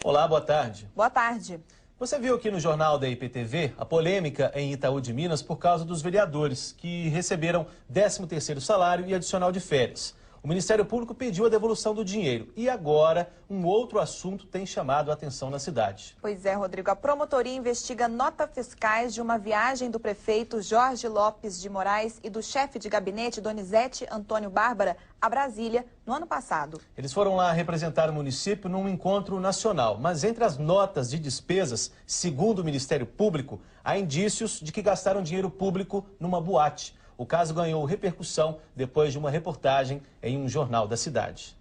Olá, boa tarde. Boa tarde. Você viu aqui no jornal da IPTV a polêmica em Itaú de Minas por causa dos vereadores que receberam 13º salário e adicional de férias. O Ministério Público pediu a devolução do dinheiro e agora um outro assunto tem chamado a atenção na cidade. Pois é, Rodrigo. A promotoria investiga notas fiscais de uma viagem do prefeito Jorge Lopes de Moraes e do chefe de gabinete Donizete Antônio Bárbara a Brasília no ano passado. Eles foram lá representar o município num encontro nacional, mas entre as notas de despesas, segundo o Ministério Público, há indícios de que gastaram dinheiro público numa boate. O caso ganhou repercussão depois de uma reportagem em um jornal da cidade.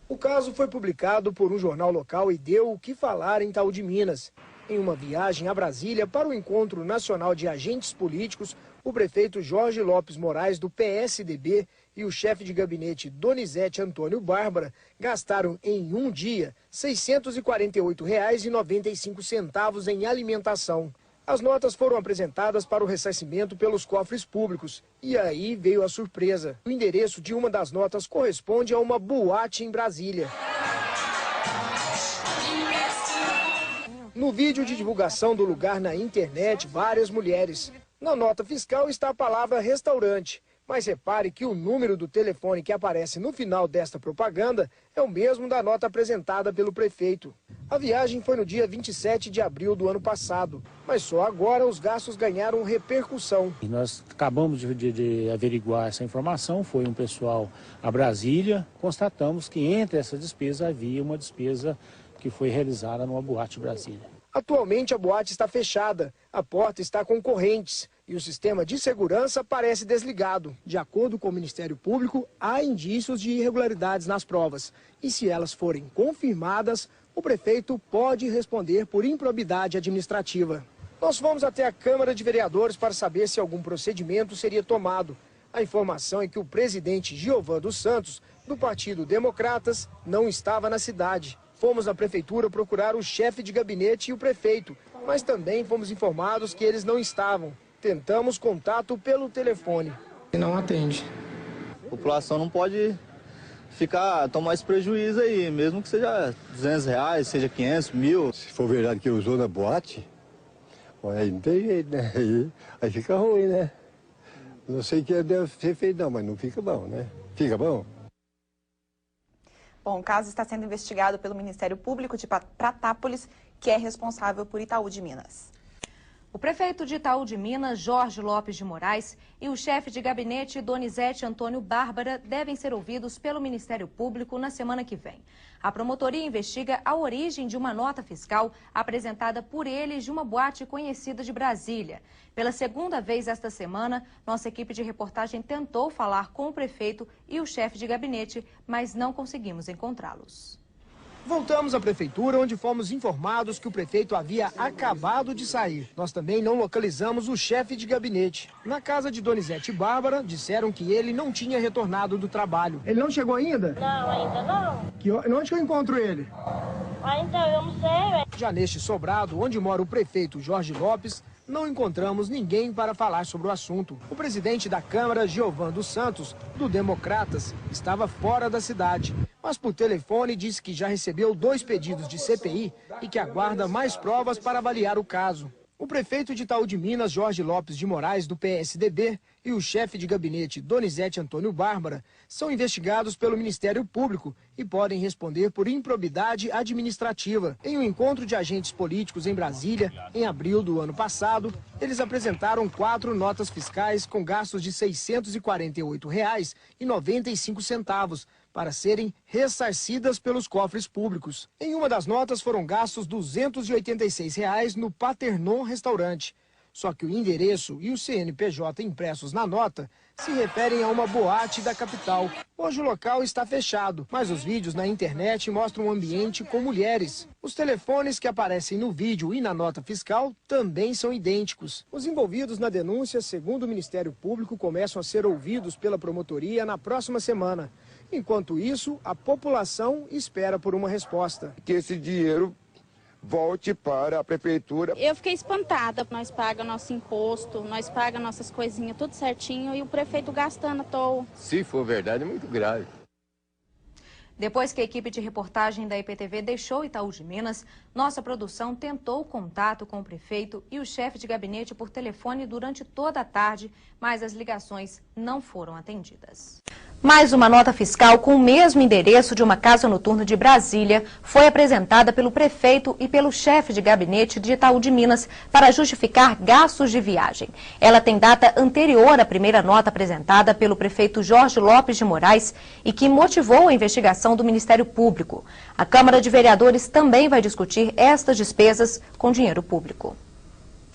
O caso foi publicado por um jornal local e deu o que falar em Itaú de Minas. Em uma viagem a Brasília para o Encontro Nacional de Agentes Políticos, o prefeito Jorge Lopes Moraes, do PSDB, e o chefe de gabinete Donizete Antônio Bárbara gastaram em um dia R$ 648,95 em alimentação. As notas foram apresentadas para o ressarcimento pelos cofres públicos. E aí veio a surpresa. O endereço de uma das notas corresponde a uma boate em Brasília. No vídeo de divulgação do lugar na internet, várias mulheres. Na nota fiscal está a palavra restaurante. Mas repare que o número do telefone que aparece no final desta propaganda é o mesmo da nota apresentada pelo prefeito. A viagem foi no dia 27 de abril do ano passado, mas só agora os gastos ganharam repercussão. Nós acabamos de averiguar essa informação, foi um pessoal a Brasília, constatamos que entre essas despesas havia uma despesa que foi realizada numa boate em Brasília. Atualmente a boate está fechada, a porta está com correntes e o sistema de segurança parece desligado. De acordo com o Ministério Público, há indícios de irregularidades nas provas. E se elas forem confirmadas, o prefeito pode responder por improbidade administrativa. Nós fomos até a Câmara de Vereadores para saber se algum procedimento seria tomado. A informação é que o presidente Giovan dos Santos, do Partido Democratas, não estava na cidade. Fomos à prefeitura procurar o chefe de gabinete e o prefeito, mas também fomos informados que eles não estavam. Tentamos contato pelo telefone. Não atende. A população não pode tomar esse prejuízo aí, mesmo que seja R$200, seja 500, 1.000. Se for verdade que usou na boate, aí não tem jeito, né? Aí fica ruim, né? Não sei o que deve ser feito não, mas não fica bom, né? Fica bom? Bom, o caso está sendo investigado pelo Ministério Público de Pratápolis, que é responsável por Itaú de Minas. O prefeito de Itaú de Minas, Jorge Lopes de Moraes, e o chefe de gabinete, Donizete Antônio Bárbara, devem ser ouvidos pelo Ministério Público na semana que vem. A promotoria investiga a origem de uma nota fiscal apresentada por eles de uma boate conhecida de Brasília. Pela segunda vez esta semana, nossa equipe de reportagem tentou falar com o prefeito e o chefe de gabinete, mas não conseguimos encontrá-los. Voltamos à prefeitura, onde fomos informados que o prefeito havia acabado de sair. Nós também não localizamos o chefe de gabinete. Na casa de Donizete e Bárbara, disseram que ele não tinha retornado do trabalho. Ele não chegou ainda? Não, ainda não. Onde que eu encontro ele? Então, eu não sei. Já neste sobrado, onde mora o prefeito Jorge Lopes, não encontramos ninguém para falar sobre o assunto. O presidente da Câmara, Giovan dos Santos, do Democratas, estava fora da cidade. Mas por telefone disse que já recebeu 2 pedidos de CPI e que aguarda mais provas para avaliar o caso. O prefeito de Itaú de Minas, Jorge Lopes de Moraes, do PSDB, e o chefe de gabinete, Donizete Antônio Bárbara, são investigados pelo Ministério Público e podem responder por improbidade administrativa. Em um encontro de agentes políticos em Brasília, em abril do ano passado, eles apresentaram 4 notas fiscais com gastos de R$ 648,95 para serem ressarcidas pelos cofres públicos. Em uma das notas foram gastos R$ 286 no Paternon Restaurante. Só que o endereço e o CNPJ impressos na nota se referem a uma boate da capital. Hoje o local está fechado, mas os vídeos na internet mostram um ambiente com mulheres. Os telefones que aparecem no vídeo e na nota fiscal também são idênticos. Os envolvidos na denúncia, segundo o Ministério Público, começam a ser ouvidos pela promotoria na próxima semana. Enquanto isso, a população espera por uma resposta. Que esse dinheiro volte para a prefeitura. Eu fiquei espantada. Nós pagamos nosso imposto, nós pagamos nossas coisinhas tudo certinho e o prefeito gastando à toa. Se for verdade, é muito grave. Depois que a equipe de reportagem da IPTV deixou Itaú de Minas, nossa produção tentou contato com o prefeito e o chefe de gabinete por telefone durante toda a tarde, mas as ligações não foram atendidas. Mais uma nota fiscal com o mesmo endereço de uma casa noturna de Brasília foi apresentada pelo prefeito e pelo chefe de gabinete de Itaú de Minas para justificar gastos de viagem. Ela tem data anterior à primeira nota apresentada pelo prefeito Jorge Lopes de Moraes e que motivou a investigação do Ministério Público. A Câmara de Vereadores também vai discutir estas despesas com dinheiro público.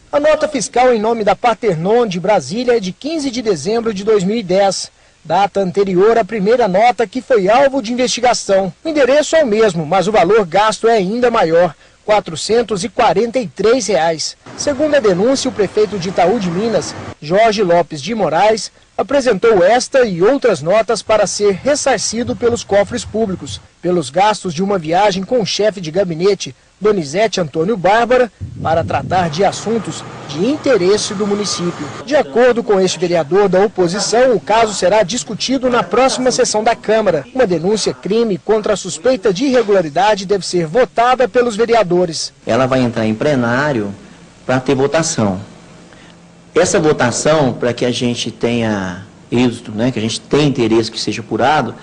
A nota fiscal em nome da Paternon de Brasília é de 15 de dezembro de 2010. Data anterior à primeira nota que foi alvo de investigação. O endereço é o mesmo, mas o valor gasto é ainda maior, R$ 443. Segundo a denúncia, o prefeito de Itaú de Minas, Jorge Lopes de Moraes, apresentou esta e outras notas para ser ressarcido pelos cofres públicos, pelos gastos de uma viagem com o chefe de gabinete, Donizete Antônio Bárbara, para tratar de assuntos de interesse do município. De acordo com este vereador da oposição, o caso será discutido na próxima sessão da Câmara. Uma denúncia-crime contra a suspeita de irregularidade deve ser votada pelos vereadores. Ela vai entrar em plenário para ter votação. Essa votação, para que a gente tenha êxito, que a gente tenha interesse que seja apurado,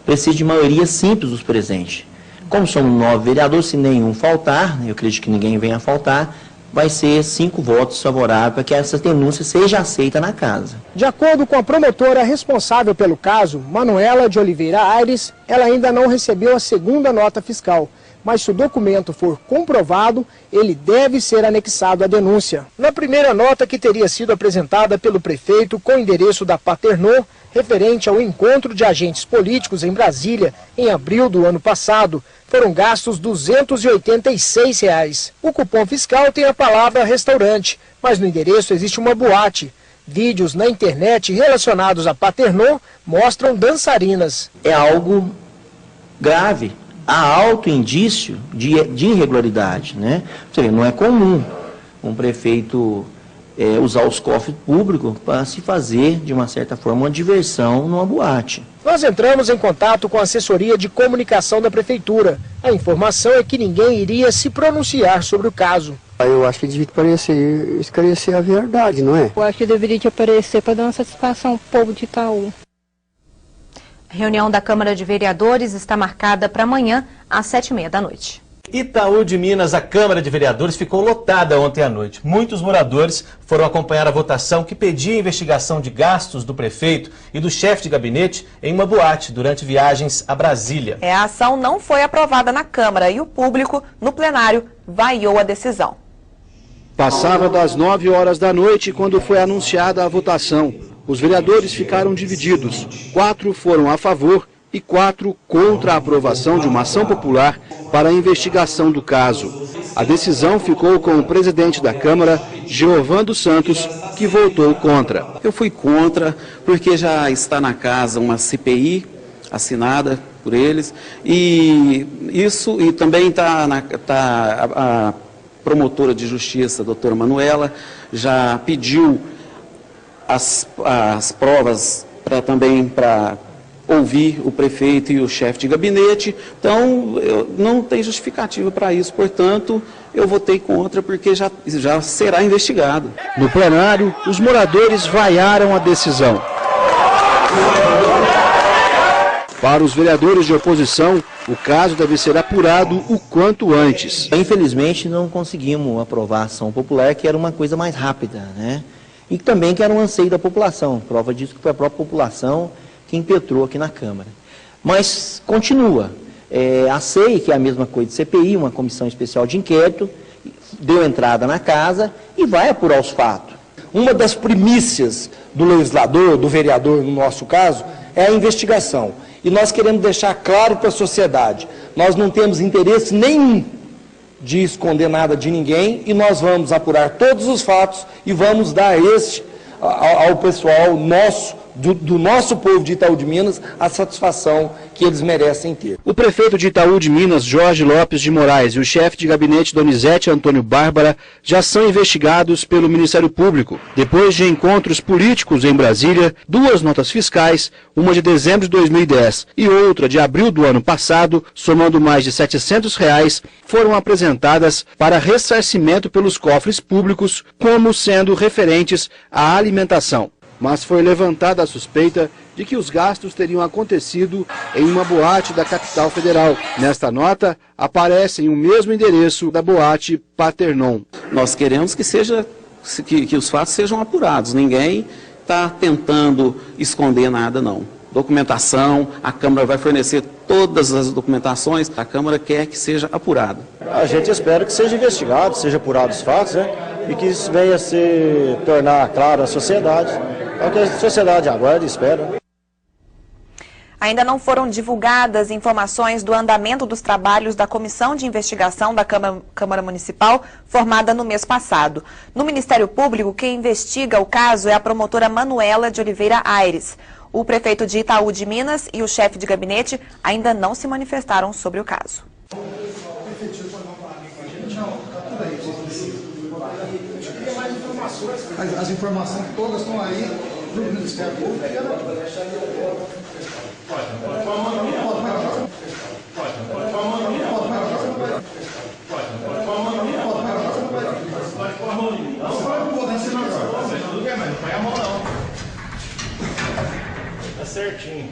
precisa de maioria simples dos presentes. Como somos 9 vereadores, se nenhum faltar, eu acredito que ninguém venha a faltar, vai ser 5 votos favoráveis para que essa denúncia seja aceita na casa. De acordo com a promotora responsável pelo caso, Manuela de Oliveira Aires, ela ainda não recebeu a segunda nota fiscal. Mas se o documento for comprovado, ele deve ser anexado à denúncia. Na primeira nota que teria sido apresentada pelo prefeito com o endereço da Paternon, referente ao encontro de agentes políticos em Brasília, em abril do ano passado, foram gastos R$ 286. O cupom fiscal tem a palavra restaurante, mas no endereço existe uma boate. Vídeos na internet relacionados à Paternon mostram dançarinas. É algo grave. Há alto indício de irregularidade, Você vê, não é comum um prefeito usar os cofres públicos para se fazer, de uma certa forma, uma diversão numa boate. Nós entramos em contato com a assessoria de comunicação da prefeitura. A informação é que ninguém iria se pronunciar sobre o caso. Eu acho que devia esclarecer a verdade, não é? Eu acho que deveria aparecer para dar uma satisfação ao povo de Itaú. A reunião da Câmara de Vereadores está marcada para amanhã, às 7h30 da noite. Itaú de Minas, a Câmara de Vereadores ficou lotada ontem à noite. Muitos moradores foram acompanhar a votação que pedia a investigação de gastos do prefeito e do chefe de gabinete em uma boate durante viagens a Brasília. A ação não foi aprovada na Câmara e o público, no plenário, vaiou a decisão. Passava das 9 horas da noite quando foi anunciada a votação. Os vereadores ficaram divididos. 4 foram a favor e 4 contra a aprovação de uma ação popular para a investigação do caso. A decisão ficou com o presidente da Câmara, Giovan dos Santos, que votou contra. Eu fui contra porque já está na casa uma CPI assinada por eles e também está a promotora de justiça, a doutora Manuela, já pediu as provas para ouvir o prefeito e o chefe de gabinete, então não tem justificativa para isso, portanto, eu votei contra porque já será investigado. No plenário, os moradores vaiaram a decisão. Para os vereadores de oposição, o caso deve ser apurado o quanto antes. Infelizmente, não conseguimos aprovar a ação popular, que era uma coisa mais rápida, E também que era um anseio da população. Prova disso que foi a própria população que impetrou aqui na Câmara. Mas continua. A CEI, que é a mesma coisa de CPI, uma comissão especial de inquérito, deu entrada na casa e vai apurar os fatos. Uma das primícias do legislador, do vereador no nosso caso, é a investigação. E nós queremos deixar claro para a sociedade, nós não temos interesse nenhum de esconder nada de ninguém e nós vamos apurar todos os fatos e vamos dar ao pessoal nosso do nosso povo de Itaú de Minas a satisfação que eles merecem ter. O prefeito de Itaú de Minas, Jorge Lopes de Moraes, e o chefe de gabinete, Donizete Antônio Bárbara, já são investigados pelo Ministério Público. Depois de encontros políticos em Brasília, 2 notas fiscais, uma de dezembro de 2010 e outra de abril do ano passado, somando mais de R$ 700, foram apresentadas para ressarcimento pelos cofres públicos, como sendo referentes à alimentação. Mas foi levantada a suspeita de que os gastos teriam acontecido em uma boate da capital federal. Nesta nota, aparece o mesmo endereço da boate Paternon. Nós queremos que os fatos sejam apurados. Ninguém está tentando esconder nada, não. Documentação, a Câmara vai fornecer todas as documentações, a Câmara quer que seja apurado. A gente espera que seja investigado, seja apurado os fatos, né? E que isso venha a se tornar claro à sociedade. É o que a sociedade aguarda e espera. Ainda não foram divulgadas informações do andamento dos trabalhos da Comissão de Investigação da Câmara Municipal, formada no mês passado. No Ministério Público, quem investiga o caso é a promotora Manuela de Oliveira Aires. O prefeito de Itaú de Minas e o chefe de gabinete ainda não se manifestaram sobre o caso. As informações todas estão aí no Ministério Público. Tá certinho.